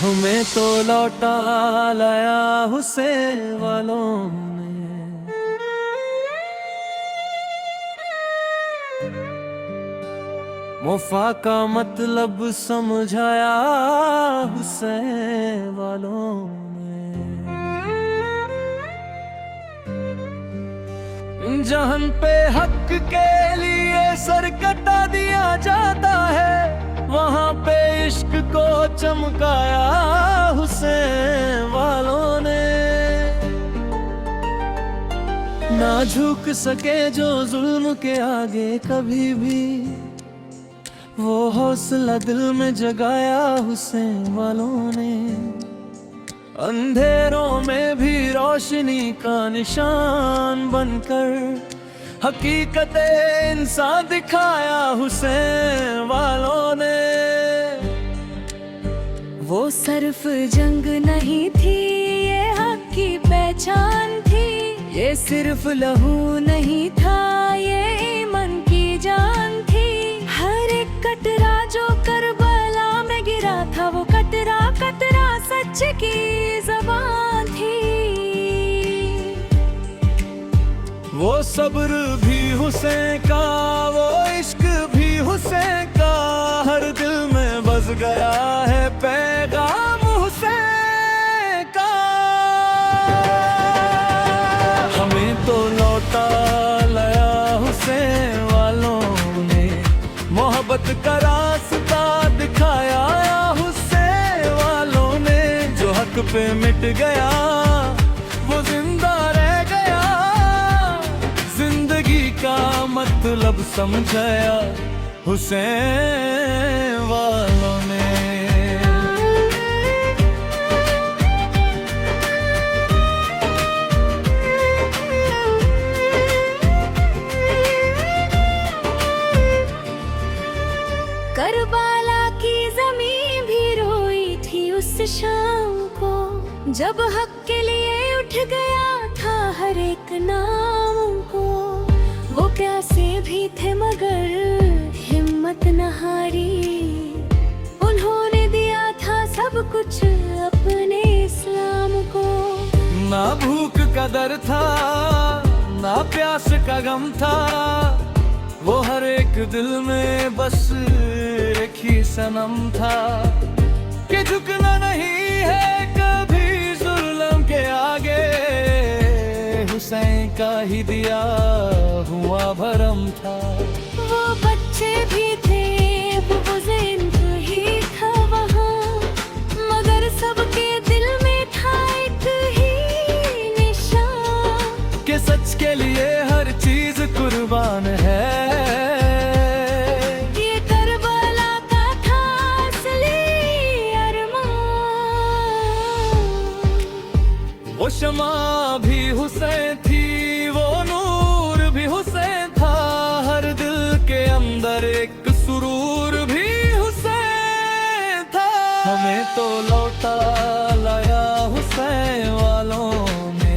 हमें तो लौटा लाया हुसैन वालों ने। मुफा का मतलब समझाया हुसैन वालों ने। जहन पे हक के लिए सर कटा दिया जाता है, वहाँ पे इश्क को चमकाया हुसैन वालों ने। ना झुक सके जो जुल्म के आगे कभी भी, वो हौसला दिल में जगाया हुसैन वालों ने। अंधेरों में भी रोशनी का निशान बनकर हकीकत इंसान दिखाया हुसैन वालों ने। वो सिर्फ जंग नहीं थी, ये हक की पहचान थी। ये सिर्फ लहू नहीं था, ये ईमान की जान थी। हर एक कतरा जो करबला में गिरा था, वो कतरा कतरा सच की ज़बान थी। वो सब्र भी हुसैन का, वो इश्क भी हुसैन का, हर दिल में बस गया है पैगाम हुसैन का। हमें तो लौटा लाया हुसैन वालों ने, मोहब्बत का रास्ता दिखाया हुसैन वालों ने। जो हक पे मिट गया वो जिंदा रह गया, जिंदगी का मतलब समझाया हुसैन वालों ने। करबला की ज़मीं भी रोई थी उस शाम को, जब हक के लिए उठ गया था हर एक नाम को। वो प्यासे भी थे मगर हिम्मत न हारी, उन्होंने दिया था सब कुछ अपने इस्लाम को। ना भूख का डर था, ना प्यास का गम था, वो हर एक दिल में बस एक ही सनम था कि झुकना नहीं है कभी जुल्म के आगे। हुसैन का ही दिया हुआ भरम था। वो बच्चे भी थे, वो बुजुर्ग ही था वहाँ, मगर सबके दिल में था एक ही निशान कि सच के लिए हर चीज कुर्बान है। ये करबला का था असली अरमान। वो शमा भी हुसैन थी, वो नूर भी हुसैन था, हर दिल के अंदर एक सुरूर भी हुसैन था। हमें तो लौटा लाया हुसैन वालों ने,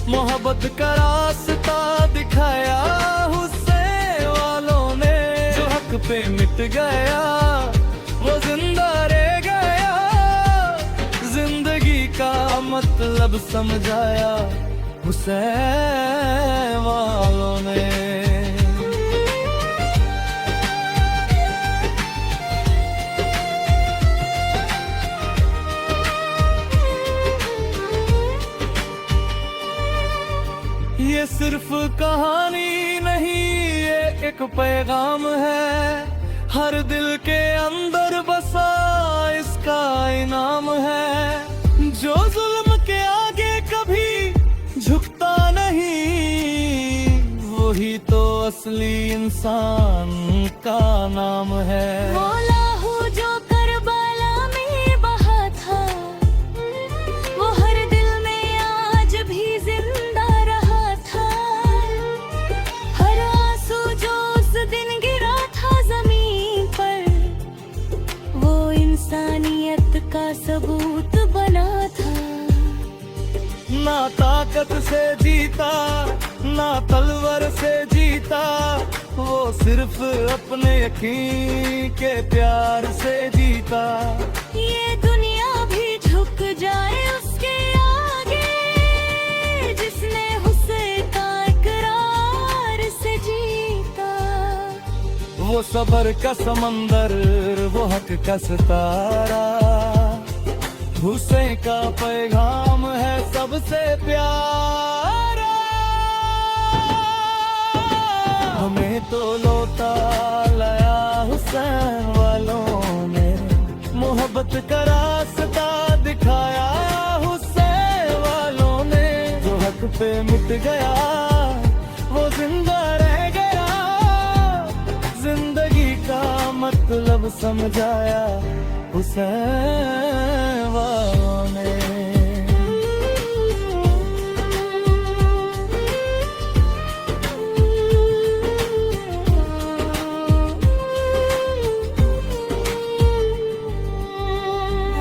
मोहब्बत का रास्ता दिखाया हुसैन वालों ने। जो हक पे मिट गया वो जिंदा रह गया, जिंदगी का मतलब समझाया हुसैन वालों ने। ये सिर्फ कहानी नहीं, ये एक पैगाम है, हर दिल के अंदर बसा इसका इनाम है। जो जुल्म के आगे कभी झुकता नहीं, वही तो असली इंसान का नाम है। वो लहू जो करबला में बहा था, वो हर दिल में आज भी जिंदा रहा था। हर आंसू जो उस दिन गिरा था जमीन पर, वो इंसानियत का सबूत बना था। ना ताकत से जीता, ना तलवार से जीता, वो सिर्फ अपने यकीन के प्यार से जीता। ये दुनिया भी वो सबर का समंदर, वो हक का सितारा, हुसैन का पैगाम है सबसे प्यारा। हमें तो लौटा लाया हुसैन वालों ने, मोहब्बत का रास्ता दिखाया हुसैन वालों ने। जो हक पे मिट गया वो जिंदा रह गया, जिंदगी का मतलब समझाया हुसैन वालों ने।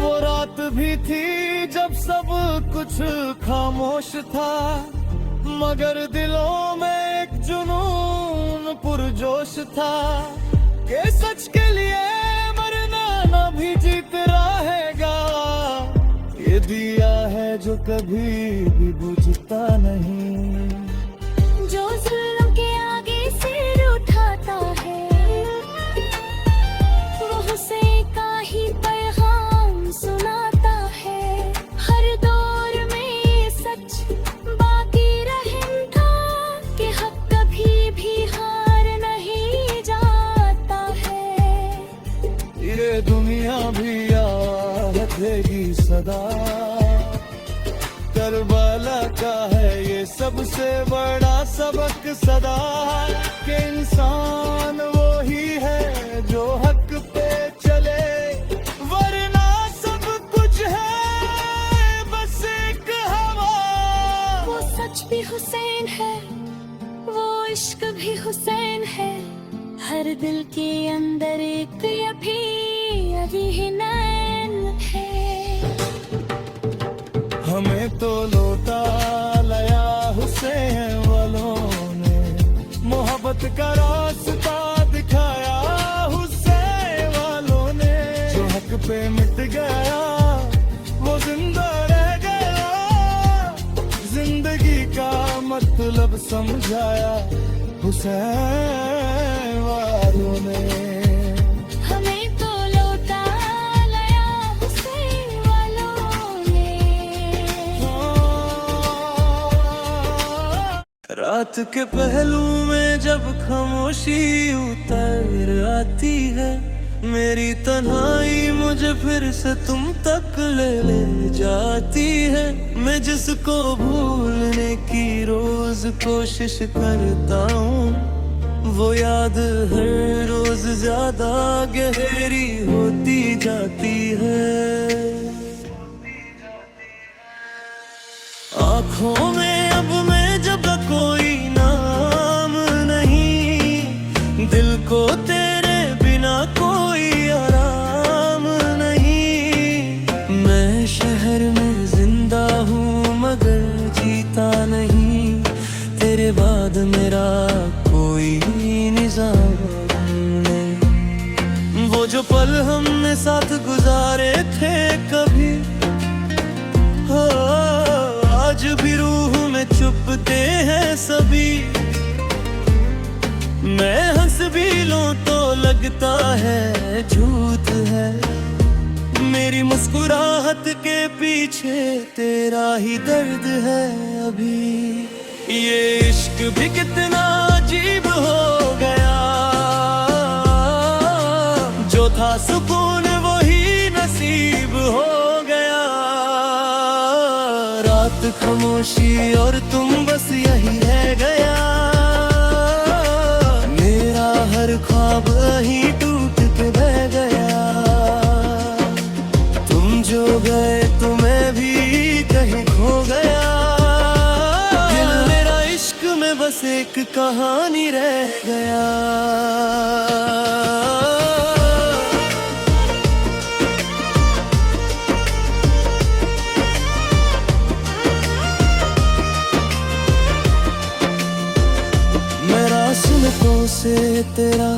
वो रात भी थी जब सब कुछ खामोश था, मगर दिलों में एक जुनून पुरजोश था कि सच के लिए मरना ना भी जीत रहेगा। ये दिया है जो कभी भी बुझता नहीं, जो जुल्म के आगे सिर उठाता है, वो हुसैन का ही पैगाम सुनाता है। हर दौर में ये सच बाकी रहता कि हक कभी भी हार नहीं जाता है। ये दुनिया भी याद रखेगी सदा, करबला का है ये सबसे बड़ा सबक सदा, कि इंसान वो ही है जो हक पे चले, वरना सब कुछ है बस एक हवा। वो सच भी हुसैन है, वो इश्क भी हुसैन है, हर दिल के अंदर एक अभी नैन है। हमें तो लौटा लाया हुसैन वालों ने, मोहब्बत का रास्ता दिखाया हुसैन वालों ने। जो हक पे मिट गया वो जिंदा रह गया, जिंदगी का मतलब समझाया हुसैन वालों ने। हमें तो लौटा लाया हुसैन वालों ने। रात के पहलू में जब खामोशी उतर आती है, मेरी तन्हाई मुझे फिर से तुम तक ले जाती है। मैं जिसको भूलने की रोज कोशिश करता हूँ, वो याद हर रोज ज्यादा गहरी होती जाती है। आँखों में अब मैं जब कोई नाम नहीं, दिल को तेरे बिना कोई आराम नहीं। मैं शहर में जिंदा हूँ मगर जीता नहीं, तेरे बाद मेरा कोई निजाम नहीं। वो जो पल हमने साथ गुजारे थे कभी, हो आज भी रूह में चुपते हैं सभी। मैं हंस भी लूं तो लगता है झूठ है, मेरी मुस्कुराहट के पीछे तेरा ही दर्द है अभी। ये इश्क भी कितना अजीब हो गया, जो था सुकून वही नसीब हो गया। रात खामोशी और तुम बस यही रह गया, मेरा हर ख्वाब ही टूट के बह गया। तुम जो गए तो मैं भी कहीं खो गया, दिल मेरा इश्क में बस एक कहानी रह गया। से तेरा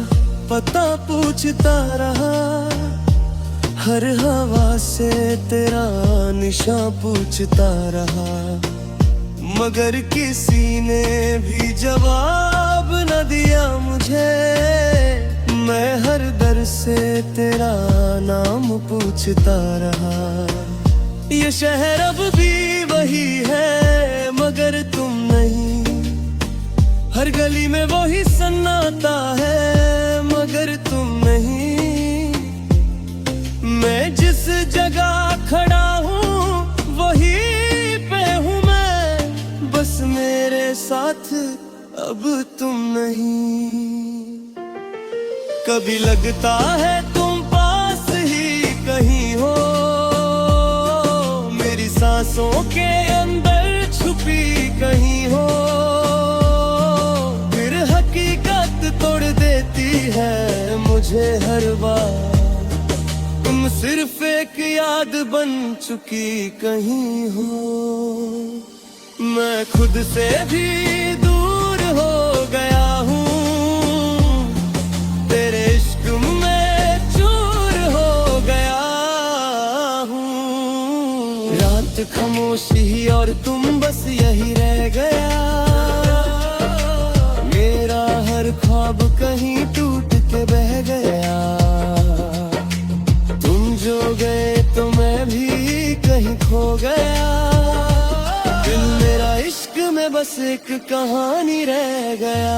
पता पूछता रहा, हर हवा से तेरा निशान पूछता रहा, मगर किसी ने भी जवाब न दिया मुझे। मैं हर दर से तेरा नाम पूछता रहा। ये शहर अब भी वही है मगर तुम नहीं, हर गली में वही सन्नाटा है मगर तुम नहीं। मैं जिस जगह खड़ा हूँ वही पे हूँ मैं, बस मेरे साथ अब तुम नहीं। कभी लगता है तुम पास ही कहीं हो, मेरी सांसों के अंदर छुपी कहीं हो। फिर हकीकत तोड़ देती है मुझे हर बार, तुम सिर्फ एक याद बन चुकी कहीं हो। मैं खुद से भी दूर हो गया हूँ, तेरे इश्क में चूर हो गया हूँ। रात खामोशी और तुम बस यही रह गया, मेरा हर ख्वाब कहीं टूट के बह गया। तुम जो गए तो मैं भी कहीं खो गया, दिल मेरा इश्क में बस एक कहानी रह गया।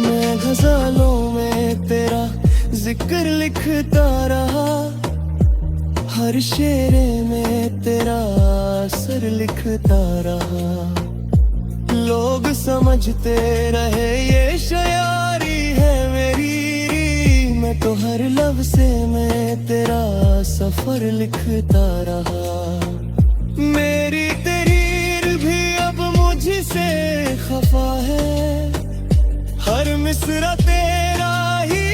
मैं गज़लों में तेरा जिक्र लिखता रहा, हर शेरे में तेरा असर लिखता रहा। लोग समझते रहे ये शायरी है मेरी, मैं तो हर लफ्ज़े में तेरा सफर लिखता रहा। मेरी तहरीर भी अब मुझसे खफा है, हर मिसरा तेरा ही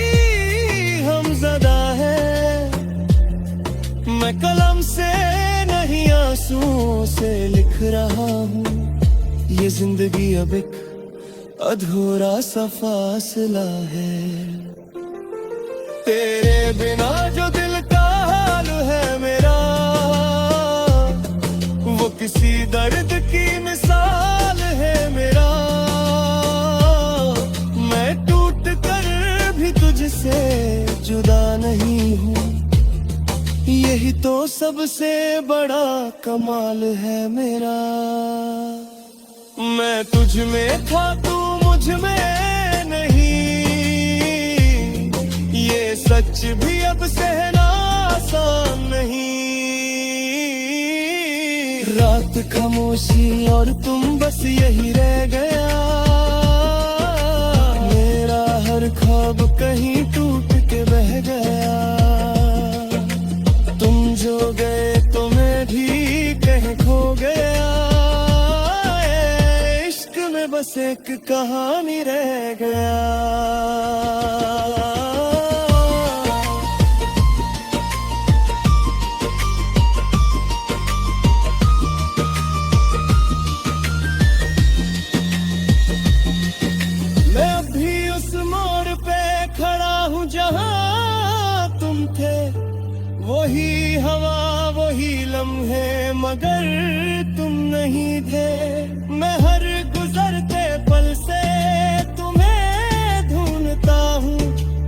हमज़दा है। मैं कलम से नहीं आंसुओं से लिख रहा हूँ, ये जिंदगी अब एक अधूरा सा फासला है। तेरे बिना जो दिल का हाल है मेरा, वो किसी दर्द की मिसाल है मेरा। मैं टूट कर भी तुझसे जुदा नहीं हूँ, यही तो सबसे बड़ा कमाल है मेरा। मैं तुझ में था तू मुझ में नहीं, ये सच भी अब सहना आसान नहीं। रात खामोशी और तुम बस यही रह गया, मेरा हर ख्वाब कहीं टूट के बह गया। तुम जो गए तो मैं भी कहीं खो गया, बस एक कहानी रह गया। मैं अभी उस मोड़ पे खड़ा हूँ जहाँ तुम थे, वही हवा वही लम्हे मगर तुम नहीं थे। मैं हर गुजरते पल से तुम्हें ढूंढता हूँ,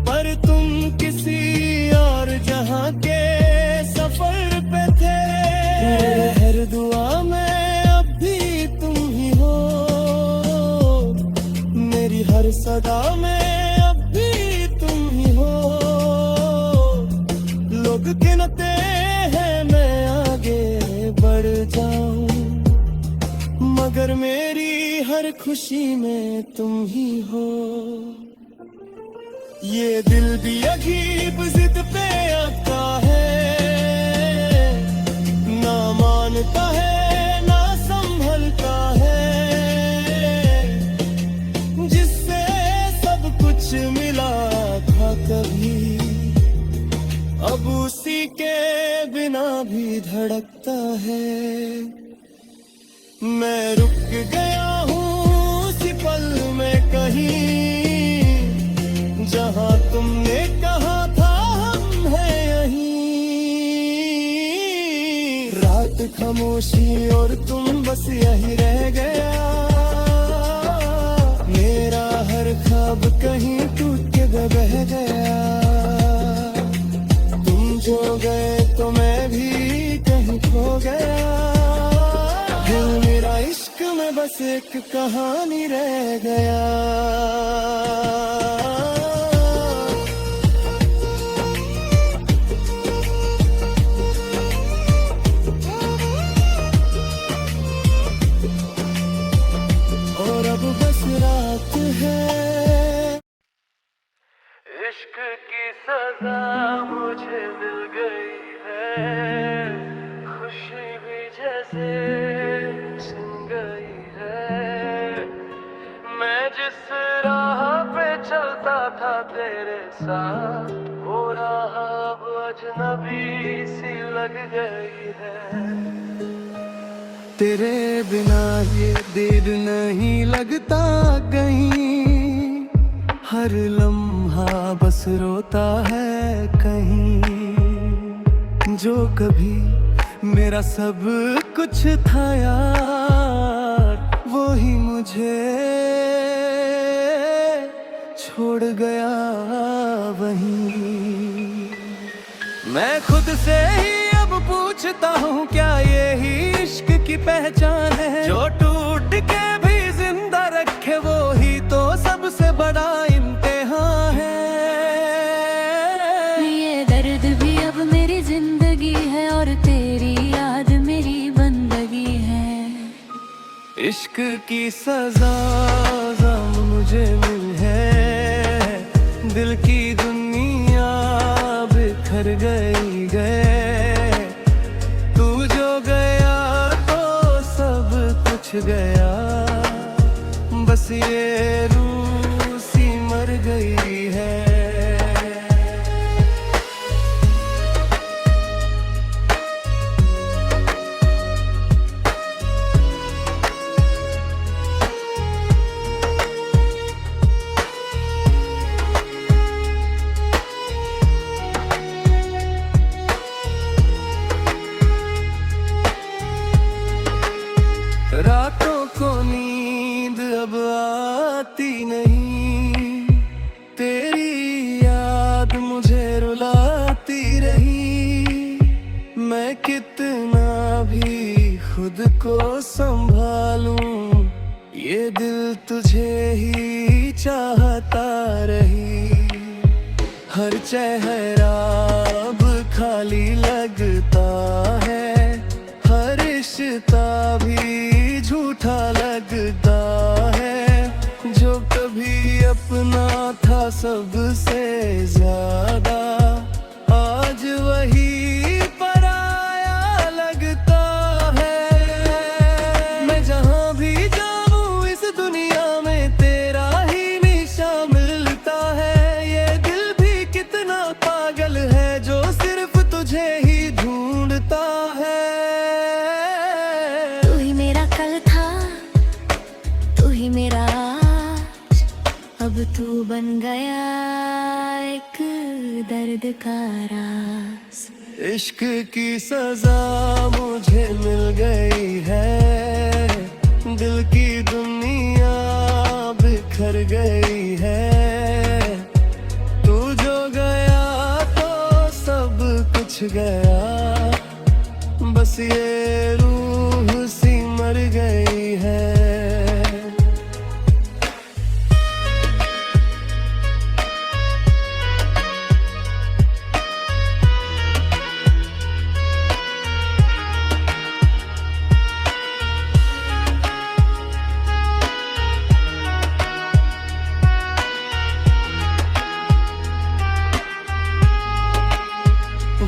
पर तुम किसी और जहाँ के सफर पे थे। हर दुआ में अब भी तुम ही हो, मेरी हर सदा में अब भी तुम ही हो। लोग गिनते हैं मैं आगे बढ़ जाऊं, मगर मेरी हर खुशी में तुम ही हो। ये दिल भी अजीब जिद पे आता है, ना मानता है ना संभलता है। जिससे सब कुछ मिला था कभी, अब उसी के बिना भी धड़कता है। मैं रुक गया हूँ उसी पल में कहीं, जहाँ तुमने कहा था हम हैं खामोशी और तुम बस यही रह गया। मेरा हर ख्वाब कहीं टूट के बह गया। तुम जो गए तो मैं भी कहीं खो गया। दिल मेरा इश्क में बस एक कहानी रह गया। और अब बस रात है। इश्क की सजा मुझे मिल गई है। खुशी भी जैसे सुन गई है। मैं जिस राह पे चलता था तेरे साथ, वो राह अब अजनबी सी लग गई है। तेरे बिना ये दिल नहीं लगता कहीं। हर लम्हा बस रोता है कहीं। जो कभी मेरा सब कुछ था यार, वो ही मुझे छोड़ गया वहीं। मैं खुद से ही अब पूछता हूँ, क्या यही इश्क की पहचान है? जो टूट के भी जिंदा रखे वो ही तो सबसे बड़ा इम्तिहान है। ये दर्द भी अब मेरी जिंदगी है और तेरी याद मेरी बंदगी है। इश्क की सजा मुझे मिली है। दिल की दुनिया बिखर गए। तू जो गया तो सब कुछ गया। बस ये रूह सी मर गई है। रातों को नींद अब आती नहीं। तेरी याद मुझे रुलाती रही। मैं कितना भी खुद को संभालूं, ये दिल तुझे ही चाहता रही। हर चेहरा अब खाली लगता है। हर रिश्ता भी झूठा लगता है। जो कभी अपना था सबसे ज्यादा, आज वही पराया लगता है। मैं जहाँ भी जाऊँ इस दुनिया में तेरा ही निशान मिलता है। ये दिल भी कितना पागल है जो सिर्फ तुझे ही ढूंढता है। मेरा आज अब तू बन गया एक दर्द का राज। इश्क की सजा मुझे मिल गई है। दिल की दुनिया बिखर गई है। तू जो गया तो सब कुछ गया। बस ये रूह सी मर गई है।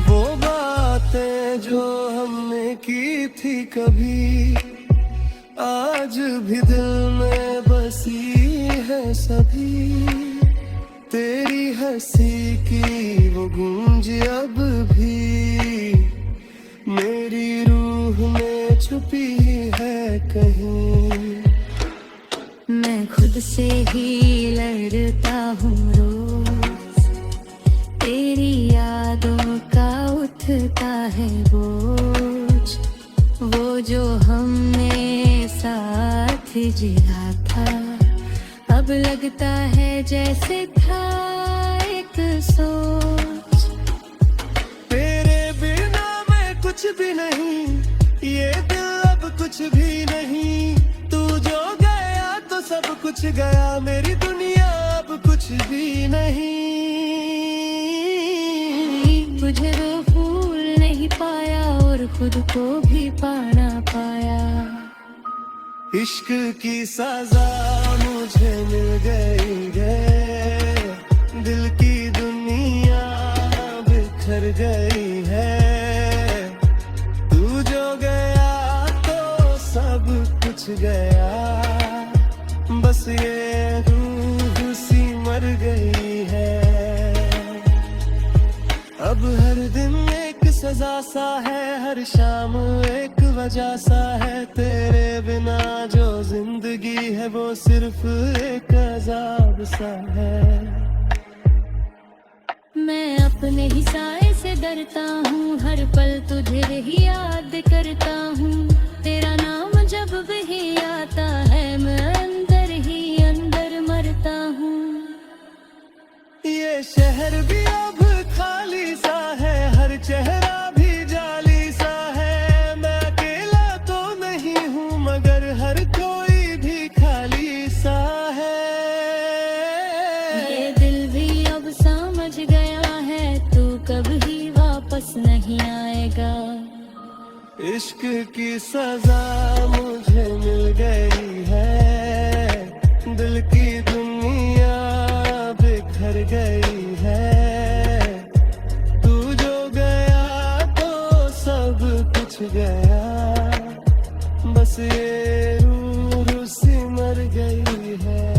वो बातें जो हमने की थी कभी, आज भी दिल में बसी है सभी। तेरी हंसी की वो गूंज अब भी मेरी रूह में छुपी है कहीं। मैं खुद से ही लड़ता हूँ रोज, तेरी यादों का उठता है बोझ। वो जिया था, अब लगता है जैसे था एक सोच। तेरे बिना मैं कुछ भी नहीं, ये दिल अब कुछ भी नहीं। तू जो गया तो सब कुछ गया, मेरी दुनिया अब कुछ भी नहीं। तुझे वो फूल नहीं पाया और खुद को भी पाना पाया। इश्क की सजा मुझे मिल गई है, दिल की दुनिया बिखर गई है। तू जो गया तो सब कुछ गया, बस ये रूह सी मर गई है। अब हर दिन एक सजा सा है, हर शाम एक वजह सा है। तेरे बिना जो जिंदगी है वो सिर्फ एक अजाब सा है। मैं अपने ही साए से डरता हूँ, हर पल तुझे ही याद करता हूँ। तेरा नाम जब भी आता है मैं अंदर ही अंदर मरता हूँ। ये शहर भी अब खाली सा है, हर चेहरा भी जाली सा है। मैं अकेला तो नहीं हूँ मगर हर कोई भी खाली सा है। ये दिल भी अब समझ गया है, तू कभी वापस नहीं आएगा। इश्क की सजा मुझे मिल गई है, दिल की दुनिया बिखर गई है। तू जो गया तो सब कुछ गया, बस ये रूह सी मर गई है।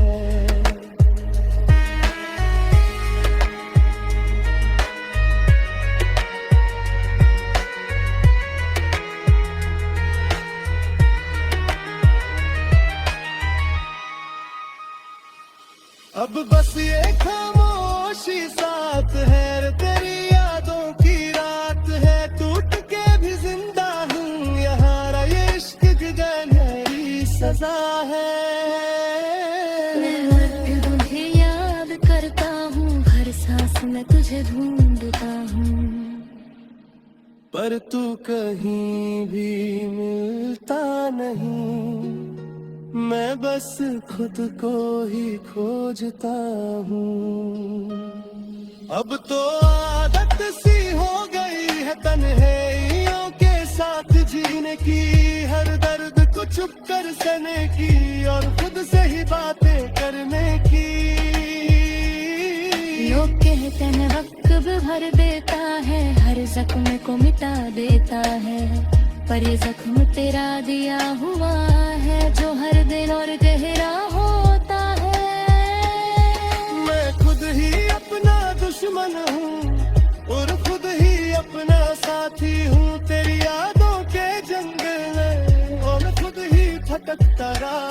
अब बस ये खामोशी साथ है, तेरी यादों की रात है। टूट के भी जिंदा हूँ यहाँ, ये इश्क की गहरी सजा है। मैं हर तुझे याद करता हूँ, हर सांस में तुझे ढूंढता हूँ। पर तू कहीं भी मिलता नहीं, मैं बस खुद को ही खोजता हूँ। अब तो आदत सी हो गई है तन्हाइयों के साथ जीने की, हर दर्द को छुप कर सहने की और खुद से ही बातें करने की। लोग कहते हैं वक्त भर देता है, हर जख्म को मिटा देता है। पर ये जख्म तेरा दिया हुआ है, जो हर दिन और गहरा होता है। मैं खुद ही अपना दुश्मन हूँ और खुद ही अपना साथी हूँ। तेरी यादों के जंगल में और खुद ही भटकता रहा।